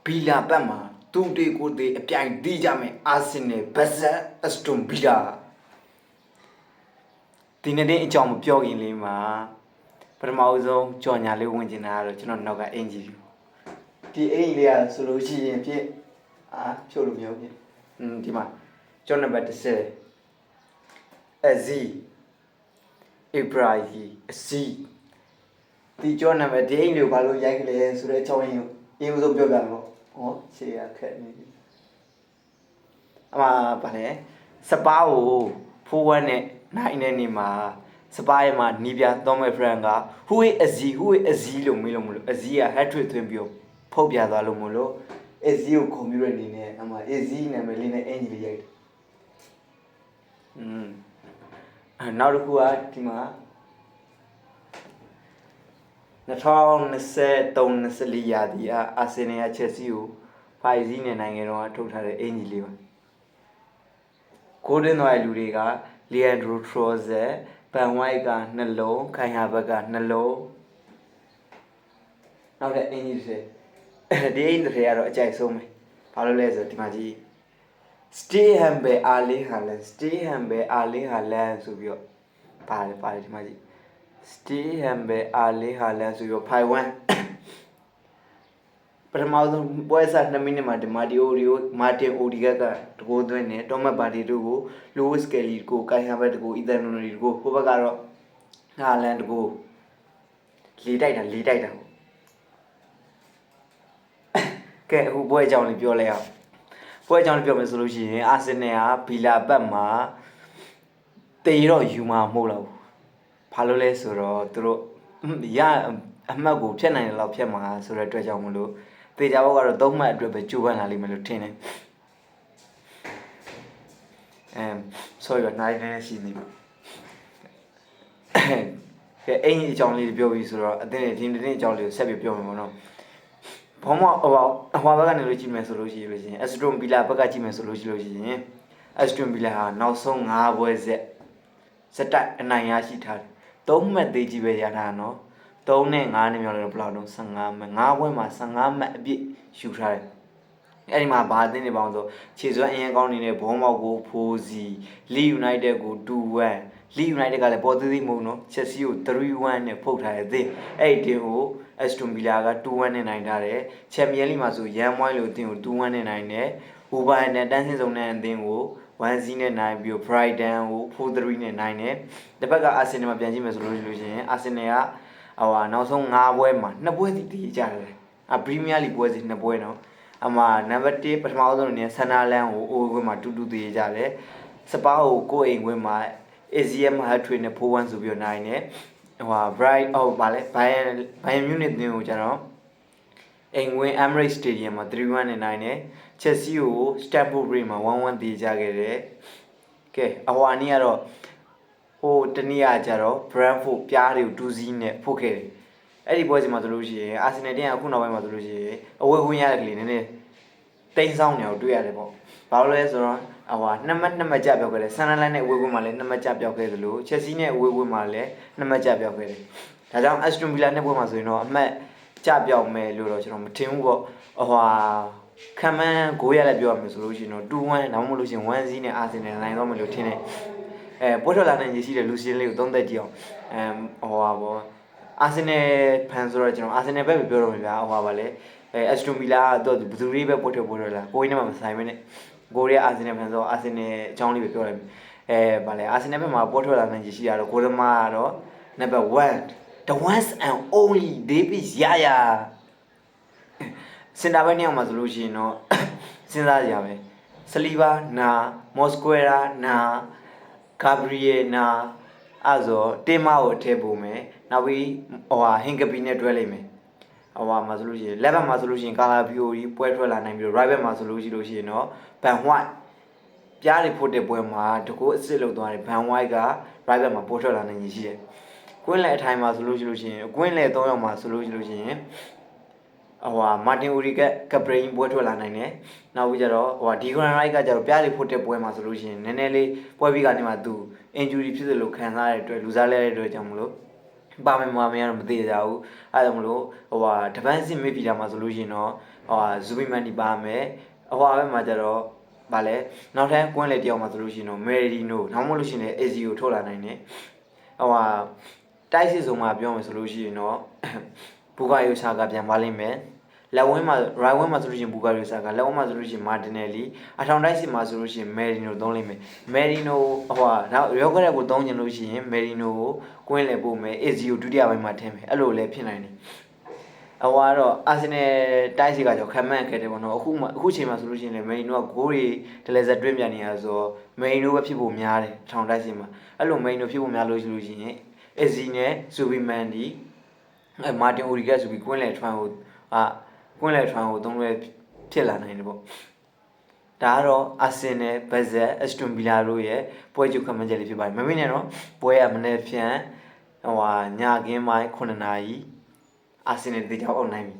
ဘီလာဘက်မှာသူတွေကိုယ်တွေအပြိုင်တီးကြမယ်အာဆင်နယ်ဘက်ဇက်အစတွန်ဗီလာဒီနေ့တဲ့အကြောင်းမပြောခင်လေးမှာပထမဆုံးကြော်ညာလေးဝင်ကျင်တာကတော့ကျွန်တော်နောက်ကအင်ဂျီဒီအင်ဂျီလေးကဆိုလို့ရှိရင်ဖြစ်ဖြုတ်လို့မရဘူးဖြစ်ဒီမှာကျော်နံပါတ်30အဇီအဘရာဟီအစီဒီကျော်နံပါတ်ဒီအင်ဂျီကိုဘာလို့ရိုက်ကလဲဆိုတဲ့အကြောင်းရင်းအင်းဆုံးပြောပြမယ်ပေါ့ဟောရှေ့ရခက်နေပြီအမှဗာလဲစပါးကိုဖိုးဝမ်းနဲ့နိုင်တဲ့နေမှာစပါးရဲ့မှာနီးပြတော့မဲ့ friend က who is Azzi လို့မေးလို့မလို့ Azzi က hat trick သွင်းပြီးဖုတ်ပြသွားလို့မလို့ Azzi ကိုကွန်ပျူတာအနေနဲ့အမှ Azzi နာမည်လေးနဲ့အင်ဂျီလေးရိုက်တယ်နောက်တစ်ခုကဒီမှာ2023-24ရာသီအာဆင်နယ်ကချက်စီကို5-0နဲ့နိုင်ငံတော်ကထုတ်ထားတဲ့အင်ဂျီလေးပါကိုဒင်းသွားတဲ့လူတွေကလီယန်ဒရိုထရိုဇက်ဘန်ဝိုက်ကနှလုံးခိုင်ဟာဘက်ကနှလုံးနောက်တဲ့အင်ဂျီတွေဒီအင်ဂျီတွေကတော့အကြိုက်ဆုံးပဲဘာလို့လဲဆိုတော့ဒီမှာကြီး stay humble ali halan stay humble ali halan ဆိုပြီးတော့ပါတယ်ဒီမှာကြီး stay humble ali halan ဆိုပြီးတော့5-1ပထမဆုံးပွဲစား2မိနစ်မှာဒီမာတင်အိုဒီကတကိုးသွင်းတယ်တောမတ်ပါတီတို့ကိုလိုဝစ်ကယ်လီကိုကိုင်ဟာဘတ်တကိုအီသန်နိုရီကိုဟိုဘက်ကတော့ဟာလန်တကိုလေးတိုက်တာကဲအခုပွဲအကြောင်းလေးပြောလိုက်အောင်ပွဲအကြောင်းလေးပြောမယ်ဆိုလို့ရှိရင်အာဆင်နယ်ကဘီလာဘက်မှာတေတော့ယူမှာမဟုတ်တော့ဘူးဘာလို့လဲဆိုတော့သူတို့ရအမှတ်ကိုဖြတ်နိုင်တယ်လို့ဖြတ်မှာဆိုတဲ့အတွက်ကြောင့်မလို့တေချာဘောကတော့3မှတ်အတွက်ပဲကြိုးပမ်းလာလိမ့်မယ်လို့ထင်တယ်sorry နိုင်နေရှိနေမှာကဲအင်းအကြောင်းလေးပြောပြီးဆိုတော့အတင်းဒီနေ့အကြောင်းလေးကိုဆက်ပြီးပြောမယ်ပေါ့နော်ဘောမဟိုဘက်ကနေလို့ကြည့်မယ်ဆိုလို့ရှိရင်အက်စတွန်ဗီလာဘက်ကကြည့်မယ်ဆိုလို့ရှိရင်အက်စတွန်ဗီလာဟာနောက်ဆုံး5ပွဲစက်တိုက်အနိုင်ရရှိထားတယ်3မှတ်သေးကြီးပဲရထားတာနော်3နဲ့5နဲ့မြောက်လို့ဘယ်လောက်တော့15မှတ်5ပွဲမှာ15မှတ်အပြည့်ယူထားတယ်အဲ့ဒီမှာဘာအသင်းတွေပေါင်းဆိုခြေစွမ်းအရင်ကောင်းနေတဲ့ဘောမောက်ကိုဖိုးစီလီယူနိုက်တက်ကို2-1လီယူနိုက်တက်ကလည်းပေါ်သေးသေးမဟုတ်နော်ချက်စီကို3-1နဲ့ဖုတ်ထားတဲ့အသင်းအဲ့ဒီတင်းကိုအက်စတွန်ဗီလာက2-1နဲ့နိုင်ထားတယ်ချန်ပီယံလိမှာဆိုရန်မွိုင်းလို့အသင်းကို2-1နဲ့နိုင်တယ်ဟိုဘိုင်နဲ့တန်းစင်းစုံတဲ့အသင်းကို1-0နဲ့နိုင်ပြီး Brighton ကို4-3နဲ့နိုင်တယ်တစ်ဖက်ကအာဆင်နယ်မှာပြန်ကြည့်မယ်ဆိုလို့ရှိရင်အာဆင်နယ်ကနောက်ဆုံး5ပွဲမှာ2ပွဲစီတည်ကြတယ်ပရီးမီးယားလိပွဲစီ2ပွဲနော်အမှနံပါတ်1ပထမဆုံးအနေနဲ့ဆန်နာလန်ကိုအိုကွင်းမှာတူတည်ကြတယ်စပါးကိုကိုအိမ်ကွင်းမှာAZM ဟတ်ထွေနဲ့4-1ဆိုပြီးနိုင်တယ်bright ဗာလဲဘိုင်ယန်မြူနစ်တင်းကိုကျတော့အိမ်ကွင်း Emirates Stadium မှာ3-1နဲ့နိုင်တယ်ချက်စီကို Stamford Bridge မှာ1-1တည်ကြခဲ့တယ်ကဲအနည်းကတော့ဟိုတနည်းကကျတော့ Brentford ပြားတွေကို2-0နဲ့ဖုတ်ခဲ့တယ်အဲ့ဒီပွဲစီမှာဆိုလို့ရှိရင်အာဆင်နယ်တင်းကအခုနောက်ပိုင်းမှာဆိုလို့ရှိရင်အဝေးဝင်ရတဲ့ကလေးနည်းနည်းတိန်းဆောင်နေအောင်တွေ့ရတယ်ပေါ့ဘာလို့လဲဆိုတော့2မှတ်ကြပြောက်ခဲ့တယ်ဆန်နလန်နဲ့အဝေးဝင်မှာလည်း2မှတ်ကြပြောက်ခဲ့သလိုချက်စီနဲ့အဝေးဝင်မှာလည်း2မှတ်ကြပြောက်ခဲ့တယ်ဒါကြောင့်အက်စတွန်ဗီလာနဲ့ပွဲမှာဆိုရင်တော့အမှတ်ကြပြောက်မယ်လို့တော့ကျွန်တော်မထင်ဘူးပေါ့ခံမှန်း9ရလည်းပြောရမယ်ဆိုလို့ရှိရင်တော့2-1ဒါမှမဟုတ်လို့ရှိရင်1-0နဲ့အာဆင်နယ်နိုင်တော့မယ်လို့ထင်တယ်ပွဲထွက်လာနိုင်ရရှိတဲ့လူစီလေးကိုသုံးသက်ကြည့်အောင်ပေါ့အာဆင်နယ်ဖန်ဆိုတော့ကျွန်တော်အာဆင်နယ်ဘက်ပဲပြောတော့မှာဗျာဗာလဲအက်စတွန်ဗီလာတော့ဘယ်သူတွေပဲပွဲထွက်လာကိုင်းနဲ့မှမဆိုင်ဘဲနဲ့ကိုရီးယားအာဆင်နယ်ဖန်ဆိုအာဆင်နယ်အကြောင်းလေးပဲပြောလိုက်ဗာလဲအာဆင်နယ်ဘက်မှာပွဲထွက်လာနိုင်ရှိရတော့ကိုရမာကတော့ number 1 the ones and only Davis Yaya စင်တာဘက်နှစ်ယောက်မှာဆိုလို့ရှိရင်တော့စဉ်းစားကြရမယ်စလီဘာနာမော်စကွေရာနာဂါဘရီယယ်နာအဲ့ဆိုတင်မာကိုထည့်ဖို့မယ်နောက်ပြီးဟင်ကပီနဲ့တွဲလိုက်မယ်မှာဆိုလို့ရှိရင်လက်ဘက်မှာဆိုလို့ရှိရင်ကာလာဘီယိုကြီးပွဲထွက်လာနိုင်ပြီးတော့ right back မှာဆိုလို့ရှိရင်တော့ဘန်ဝိုက်ပြားတွေဖို့တဲ့ပွဲမှာတကူအစ်စ်လောက်သွားတယ်ဘန်ဝိုက်က right back မှာပို့ထွက်လာနိုင်ရရှိတယ်ကွင်းလေအထိုင်မှာဆိုလို့ရှိရင်ကွင်းလေ3ယောက်မှာဆိုလို့ရှိရင်မာတင်အိုရီကပရိန်ပွဲထွက်လာနိုင်တယ်နောက်ပြီးကြတော့ဒီဂရန်ရိုက်ကကျတော့ပြားလေးဖို့တဲ့ပွဲမှာဆိုလို့ရှိရင်နည်းနည်းလေးပွဲပြီးကနေမှသူ injury ဖြစ်သလိုခံစားရတဲ့အတွက်လူစားလဲတဲ့အတွက်ကြောင့်မလို့ ပါမယ်မမယ်ကတော့မသိကြဘူးအဲ့ဒါမလို့ဟိုဟာတပန်းစစ်မေးပြီးတာမှာဆိုလို့ရှိရင်တော့ဟိုဟာဇူဘီမန်ဒီပါမယ်ဟိုဟာဘက်မှာကျတော့ဗာလဲနောက်ထပ်ကွင်းလေတယောက်မှာဆိုလို့ရှိရင်တော့မယ်ရီနိုနောက်မလို့ရှိရင်လည်း AC ကိုထုတ်လာနိုင်တယ်ဟိုဟာတိုက်စစ်ဆုံးမှာပြောမယ်ဆိုလို့ရှိရင်တော့ဘူကာယိုဆာကပြန်ပါလိမ့်မယ်လက်ဝင်းမှာရိုင်ဝင်းမှာဆိုလို့ရှိရင်ဘူကာယိုဆာကလက်ဝင်းမှာဆိုလို့ရှိရင်မာတင်နယ်လီအထောင်တိုက်စစ်မှာဆိုလို့ရှိရင်မယ်ရီနိုသုံးလိမ့်မယ်မယ်ရီနိုဟိုဟာနောက်ရောကရက်ကိုသုံးချင်လို့ရှိရင်မယ်ရီနိုကိုကွင်းလေပို့မယ် AC ကိုဒုတိယပိုင်းမှာထည့်မယ်အဲ့လိုလည်းဖြစ်နိုင်တယ်ဟိုကတော့အာဆင်နယ်တိုက်စီကကြောင့်ခံမှန်းခဲ့တယ်ပေါ့နော်အခုချိန်မှာဆိုလို့ရှိရင်လည်းမယ်ရီနိုကဂိုးတွေဒလဲဆက်တွင်းပြန်နေရဆိုတော့မယ်ရီနိုပဲဖြစ်ဖို့များတယ်အထောင်တိုက်စီမှာအဲ့လိုမယ်ရီနိုဖြစ်ဖို့များလို့ရှိလို့ရှိရင် AC နဲ့ဇူဘီမန်ဒီမာတင်အိုရီကက်ဆိုပြီးကွင်းလေထွန်းကိုကွင်းလေထွန်းကိုသုံးလွဲဖြစ်လာနိုင်တယ်ပေါ့ဒါကတော့အာဆင်နယ်ဘက်ဇက်အက်စတွန်ဗီလာတို့ရဲ့ပွဲချုပ်ခံမှန်းချက်လေးဖြစ်ပါတယ်မမေ့နဲ့တော့ပွဲရမနေ့ဖြန်ဟိုဟာညကင်းပိုင်း9နာရီအာဆင်နယ်တေချောက်အောင်နိုင်ပြီ